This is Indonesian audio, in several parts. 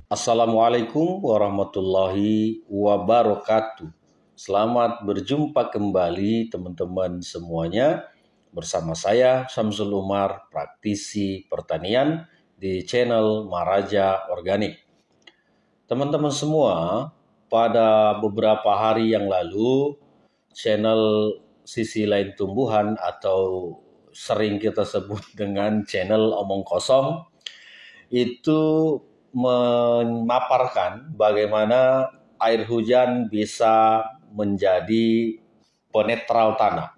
Assalamualaikum warahmatullahi wabarakatuh. Selamat berjumpa kembali teman-teman semuanya bersama saya Syamsul Umar, praktisi pertanian di channel Maraja Organik. Teman-teman semua, pada beberapa hari yang lalu channel Sisi Lain Tumbuhan atau sering kita sebut dengan channel Omong Kosong itu memaparkan bagaimana air hujan bisa menjadi penetral tanah.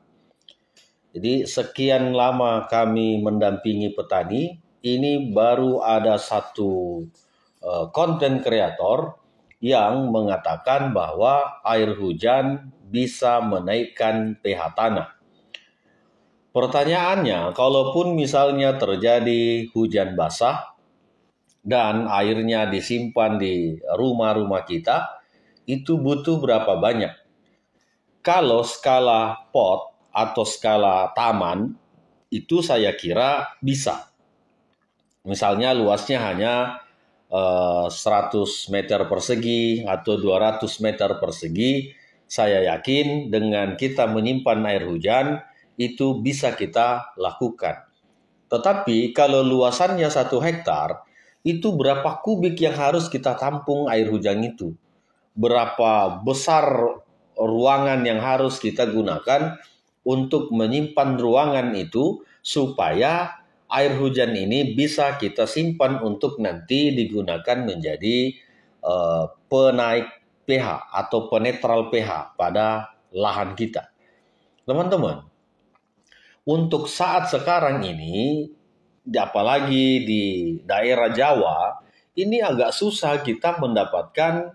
Jadi sekian lama kami mendampingi petani, ini baru ada satu konten kreator yang mengatakan bahwa air hujan bisa menaikkan pH tanah. Pertanyaannya, kalaupun misalnya terjadi hujan basah, dan airnya disimpan di rumah-rumah kita, itu butuh berapa banyak? Kalau skala pot atau skala taman, itu saya kira bisa. Misalnya luasnya hanya 100 meter persegi atau 200 meter persegi, saya yakin dengan kita menyimpan air hujan, itu bisa kita lakukan. Tetapi kalau luasannya 1 hektar, itu berapa kubik yang harus kita tampung air hujan itu? Berapa besar ruangan yang harus kita gunakan untuk menyimpan ruangan itu supaya air hujan ini bisa kita simpan untuk nanti digunakan menjadi penaik pH atau penetral pH pada lahan kita. Teman-teman, untuk saat sekarang ini, apalagi di daerah Jawa, ini agak susah kita mendapatkan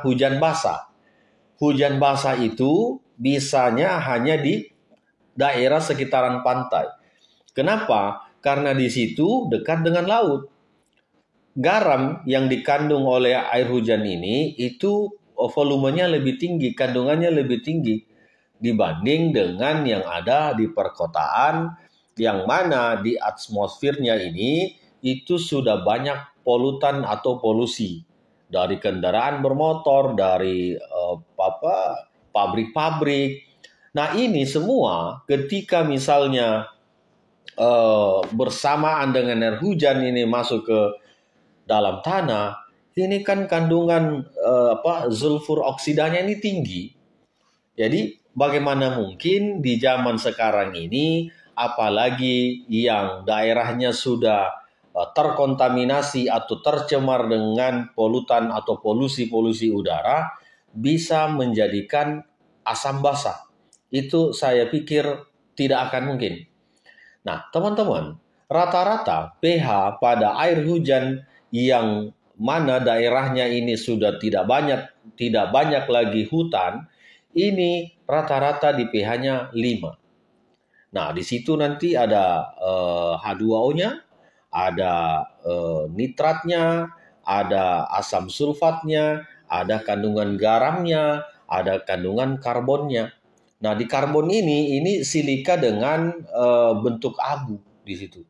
hujan basah. Hujan basah itu bisanya hanya di daerah sekitaran pantai. Kenapa? Karena di situ dekat dengan laut. Garam yang dikandung oleh air hujan ini itu volumenya lebih tinggi, kandungannya lebih tinggi dibanding dengan yang ada di perkotaan, yang mana di atmosfernya ini itu sudah banyak polutan atau polusi dari kendaraan bermotor, dari pabrik-pabrik. Nah, ini semua ketika misalnya bersamaan dengan air hujan ini masuk ke dalam tanah, ini kan kandungan sulfur oksidanya ini tinggi. Jadi bagaimana mungkin di zaman sekarang ini, apalagi yang daerahnya sudah terkontaminasi atau tercemar dengan polutan atau polusi-polusi udara, bisa menjadikan asam basah. Itu saya pikir tidak akan mungkin. Nah, teman-teman, rata-rata pH pada air hujan yang mana daerahnya ini sudah tidak banyak lagi hutan, ini rata-rata di pH-nya 5. Nah, di situ nanti ada H2O-nya, ada nitratnya, ada asam sulfatnya, ada kandungan garamnya, ada kandungan karbonnya. Nah, di karbon ini silika dengan bentuk abu di situ.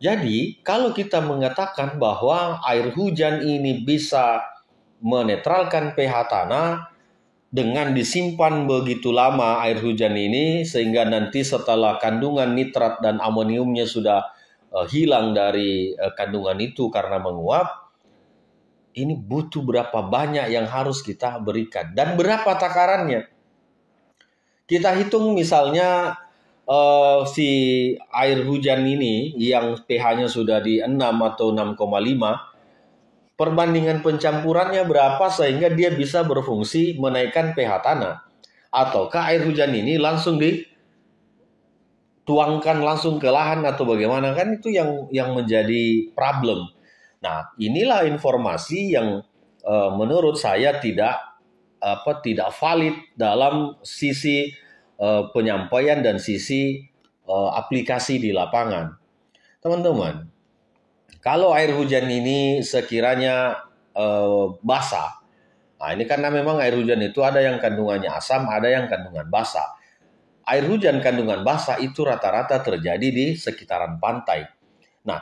Jadi, kalau kita mengatakan bahwa air hujan ini bisa menetralkan pH tanah, dengan disimpan begitu lama air hujan ini sehingga nanti setelah kandungan nitrat dan amoniumnya sudah hilang dari kandungan itu karena menguap, ini butuh berapa banyak yang harus kita berikan dan berapa takarannya. Kita hitung misalnya si air hujan ini yang pH-nya sudah di 6 atau 6,5, perbandingan pencampurannya berapa sehingga dia bisa berfungsi menaikkan pH tanah. Ataukah air hujan ini langsung dituangkan langsung ke lahan atau bagaimana, kan itu yang menjadi problem. Nah, inilah informasi yang menurut saya tidak valid dalam sisi penyampaian dan sisi aplikasi di lapangan. Teman-teman, kalau air hujan ini sekiranya basah, nah ini karena memang air hujan itu ada yang kandungannya asam, ada yang kandungan basah. Air hujan kandungan basah itu rata-rata terjadi di sekitaran pantai. Nah,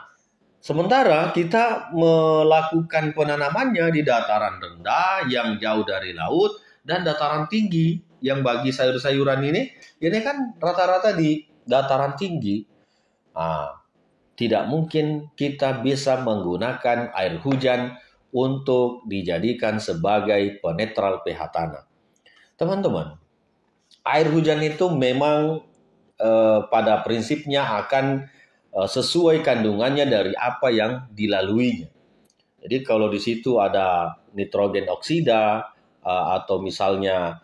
Sementara kita melakukan penanamannya di dataran rendah yang jauh dari laut dan dataran tinggi yang bagi sayur-sayuran ini kan rata-rata di dataran tinggi. Ah, tidak mungkin kita bisa menggunakan air hujan untuk dijadikan sebagai penetral pH tanah. Teman-teman, air hujan itu memang pada prinsipnya akan sesuai kandungannya dari apa yang dilaluinya. Jadi kalau di situ ada nitrogen oksida atau misalnya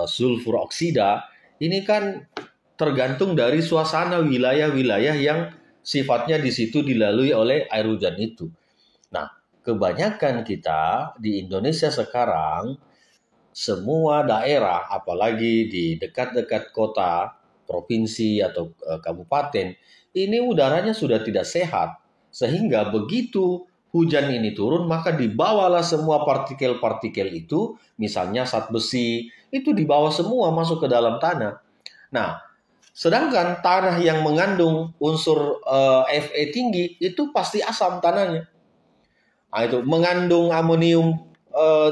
sulfur oksida, ini kan tergantung dari suasana wilayah-wilayah yang sifatnya di situ dilalui oleh air hujan itu. Nah, kebanyakan kita di Indonesia sekarang, semua daerah, apalagi di dekat-dekat kota, provinsi atau kabupaten, ini udaranya sudah tidak sehat. Sehingga begitu hujan ini turun, maka dibawalah semua partikel-partikel itu, misalnya zat besi, itu dibawa semua masuk ke dalam tanah. Nah, sedangkan tanah yang mengandung unsur Fe tinggi, itu pasti asam tanahnya. Nah, itu mengandung amonium,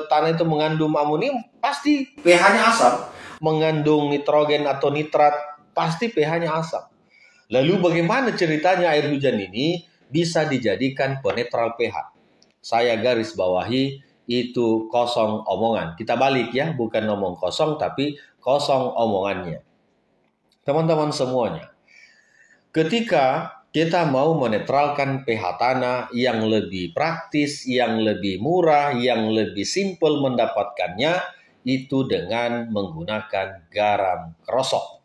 tanah itu mengandung amonium, pasti pH-nya asam. Mengandung nitrogen atau nitrat, pasti pH-nya asam. Lalu bagaimana ceritanya air hujan ini bisa dijadikan penetral pH? Saya garis bawahi, itu kosong omongan. Kita balik ya, bukan ngomong kosong, tapi kosong omongannya. Teman-teman semuanya, ketika kita mau menetralkan pH tanah yang lebih praktis, yang lebih murah, yang lebih simpel mendapatkannya, itu dengan menggunakan garam krosok.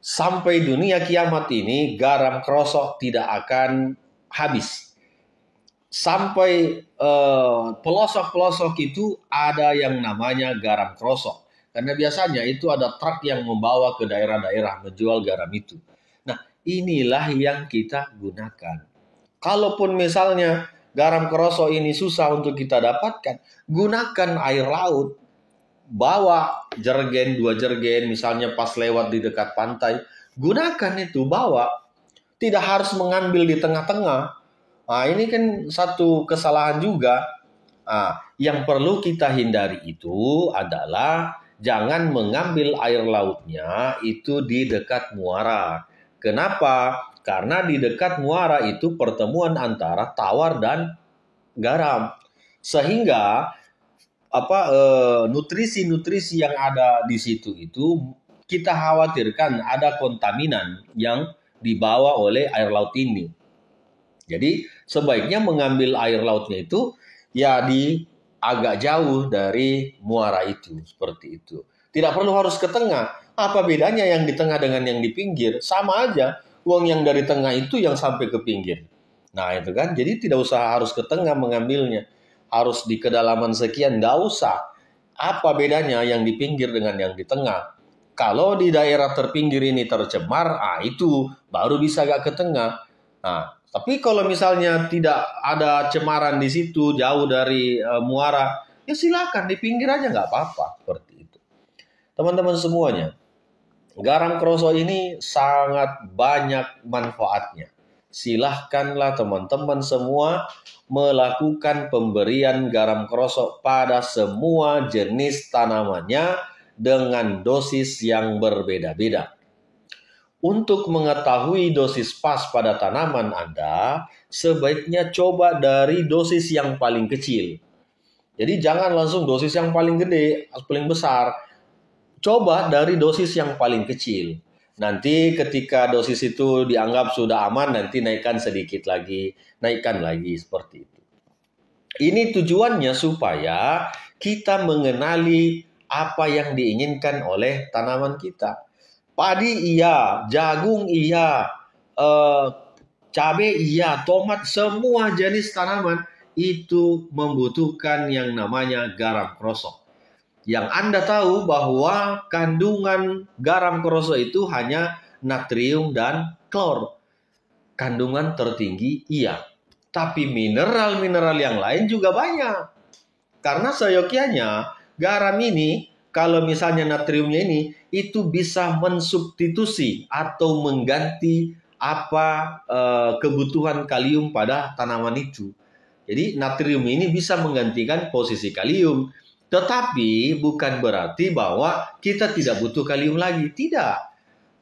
Sampai dunia kiamat ini, garam krosok tidak akan habis. Sampai pelosok-pelosok itu ada yang namanya garam krosok. Karena biasanya itu ada truk yang membawa ke daerah-daerah menjual garam itu. Nah, inilah yang kita gunakan. Kalaupun misalnya garam krosok ini susah untuk kita dapatkan, gunakan air laut. Bawa jergen, 2 jergen, misalnya pas lewat di dekat pantai, gunakan itu, bawa. Tidak harus mengambil di tengah-tengah. Nah, ini kan satu kesalahan juga. Nah, yang perlu kita hindari itu adalah jangan mengambil air lautnya itu di dekat muara. Kenapa? Karena di dekat muara itu pertemuan antara tawar dan garam. Sehingga nutrisi-nutrisi yang ada di situ itu kita khawatirkan ada kontaminan yang dibawa oleh air laut ini. Jadi sebaiknya mengambil air lautnya itu ya di agak jauh dari muara itu, seperti itu. Tidak perlu harus ke tengah. Apa bedanya yang di tengah dengan yang di pinggir? Sama aja. Uang yang dari tengah itu yang sampai ke pinggir. Nah itu kan, jadi tidak usah harus ke tengah mengambilnya. Harus di kedalaman sekian, nggak usah. Apa bedanya yang di pinggir dengan yang di tengah? Kalau di daerah terpinggir ini tercemar, itu baru bisa agak ke tengah. Nah, tapi kalau misalnya tidak ada cemaran di situ, jauh dari muara, ya silakan di pinggir aja, nggak apa-apa, seperti itu. Teman-teman semuanya, garam krosok ini sangat banyak manfaatnya. Silahkanlah teman-teman semua melakukan pemberian garam krosok pada semua jenis tanamannya dengan dosis yang berbeda-beda. Untuk mengetahui dosis pas pada tanaman Anda, sebaiknya coba dari dosis yang paling kecil. Jadi jangan langsung dosis yang paling gede, paling besar. Coba dari dosis yang paling kecil. Nanti ketika dosis itu dianggap sudah aman, nanti naikkan sedikit lagi, naikkan lagi, seperti itu. Ini tujuannya supaya kita mengenali apa yang diinginkan oleh tanaman kita. Padi iya, jagung iya, cabai iya, tomat, semua jenis tanaman itu membutuhkan yang namanya garam krosok. Yang Anda tahu bahwa kandungan garam krosok itu hanya natrium dan klor. Kandungan tertinggi iya. Tapi mineral-mineral yang lain juga banyak. Karena seyogyanya garam ini, kalau misalnya natriumnya ini, itu bisa mensubstitusi atau mengganti apa kebutuhan kalium pada tanaman itu. Jadi natrium ini bisa menggantikan posisi kalium. Tetapi bukan berarti bahwa kita tidak butuh kalium lagi. Tidak.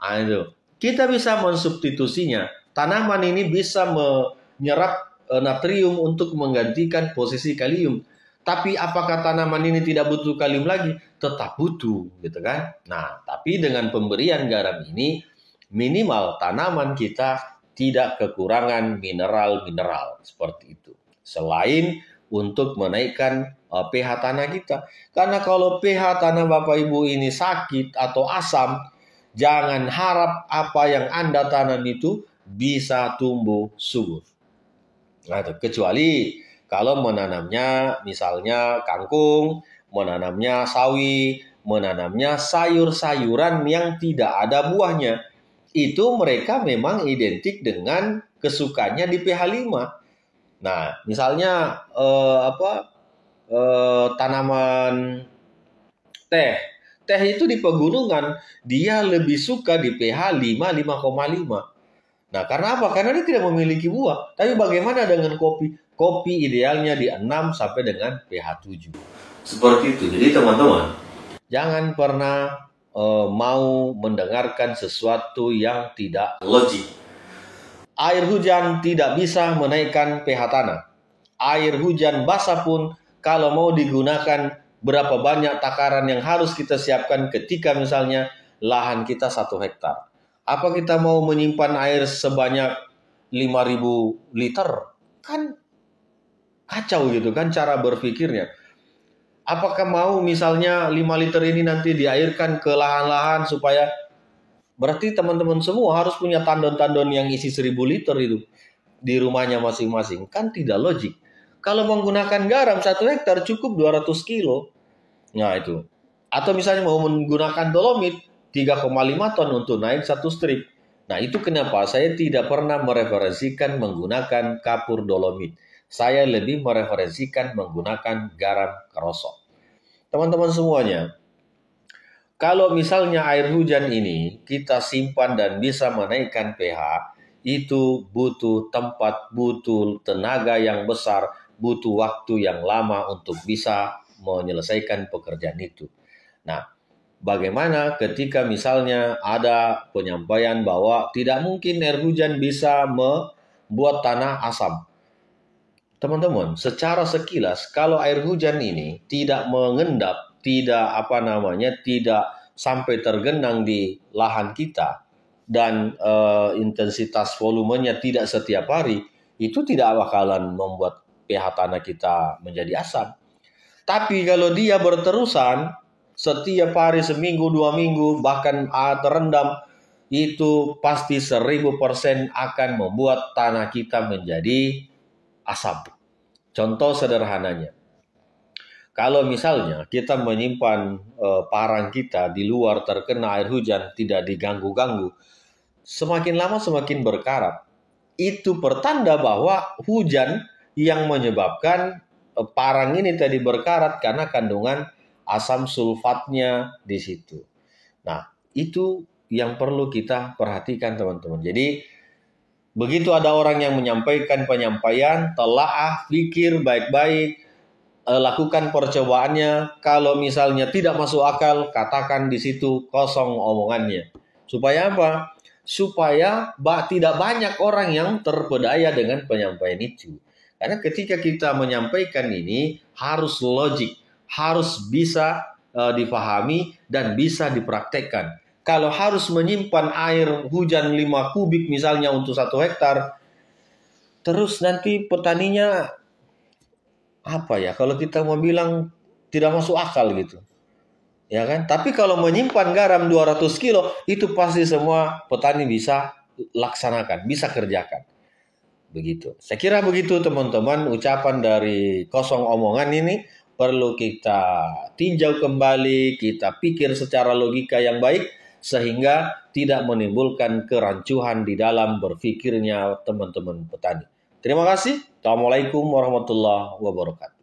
Aduh. Kita bisa mensubstitusinya. Tanaman ini bisa menyerap natrium untuk menggantikan posisi kalium. Tapi apakah tanaman ini tidak butuh kalium lagi? Tetap butuh, gitu kan? Nah, tapi dengan pemberian garam ini, minimal tanaman kita tidak kekurangan mineral-mineral seperti itu. Selain untuk menaikkan pH tanah kita. Karena kalau pH tanah Bapak Ibu ini sakit atau asam, jangan harap apa yang Anda tanam itu bisa tumbuh subur. Nah, kecuali kalau menanamnya misalnya kangkung, menanamnya sawi, menanamnya sayur-sayuran yang tidak ada buahnya. Itu mereka memang identik dengan kesukaannya di pH 5. Nah, misalnya tanaman teh. Teh itu di pegunungan, dia lebih suka di pH 5, 5,5. Nah, karena apa? Karena dia tidak memiliki buah. Tapi bagaimana dengan kopi? Kopi idealnya di 6 sampai dengan pH 7. Seperti itu. Jadi teman-teman, jangan pernah mau mendengarkan sesuatu yang tidak logik. Air hujan tidak bisa menaikkan pH tanah. Air hujan basah pun kalau mau digunakan, berapa banyak takaran yang harus kita siapkan ketika misalnya lahan kita 1 hektar. Apa kita mau menyimpan air sebanyak 5.000 liter? Kan kacau gitu kan cara berpikirnya. Apakah mau misalnya 5 liter ini nanti diairkan ke lahan-lahan supaya, berarti teman-teman semua harus punya tandon-tandon yang isi 1.000 liter itu di rumahnya masing-masing. Kan tidak logik. Kalau menggunakan garam 1 hektar cukup 200 kilo. Nah itu. Atau misalnya mau menggunakan dolomit 3,5 ton untuk naik 1 strip. Nah itu kenapa saya tidak pernah mereferensikan menggunakan kapur dolomit. Saya lebih mereferensikan menggunakan garam kerosok. Teman-teman semuanya, kalau misalnya air hujan ini kita simpan dan bisa menaikkan pH, itu butuh tempat, butuh tenaga yang besar, butuh waktu yang lama untuk bisa menyelesaikan pekerjaan itu. Nah, bagaimana ketika misalnya ada penyampaian bahwa tidak mungkin air hujan bisa membuat tanah asam. Teman-teman, secara sekilas kalau air hujan ini tidak mengendap, tidak tidak sampai tergenang di lahan kita, dan intensitas volumenya tidak setiap hari, itu tidak bakalan membuat pH tanah kita menjadi asam. Tapi kalau dia berterusan setiap hari, seminggu, 2 minggu, bahkan terendam, itu pasti 1000% akan membuat tanah kita menjadi asam. Contoh sederhananya, kalau misalnya kita menyimpan parang kita di luar terkena air hujan tidak diganggu-ganggu, semakin lama semakin berkarat. Itu pertanda bahwa hujan yang menyebabkan parang ini tadi berkarat karena kandungan asam sulfatnya di situ. Nah, itu yang perlu kita perhatikan teman-teman. Jadi begitu ada orang yang menyampaikan penyampaian, telaah, pikir baik-baik, lakukan percobaannya. Kalau misalnya tidak masuk akal, katakan di situ kosong omongannya. Supaya apa? Supaya tidak banyak orang yang terpedaya dengan penyampaian itu. Karena ketika kita menyampaikan ini harus logik, harus bisa dipahami dan bisa dipraktekkan. Kalau harus menyimpan air hujan 5 kubik misalnya untuk 1 hektar, terus nanti petaninya apa ya? Kalau kita mau bilang tidak masuk akal gitu. Ya kan? Tapi kalau menyimpan garam 200 kilo, itu pasti semua petani bisa laksanakan, bisa kerjakan. Begitu. Saya kira begitu teman-teman, ucapan dari kosong omongan ini perlu kita tinjau kembali, kita pikir secara logika yang baik, sehingga tidak menimbulkan kerancuan di dalam berpikirnya teman-teman petani. Terima kasih. Assalamualaikum warahmatullahi wabarakatuh.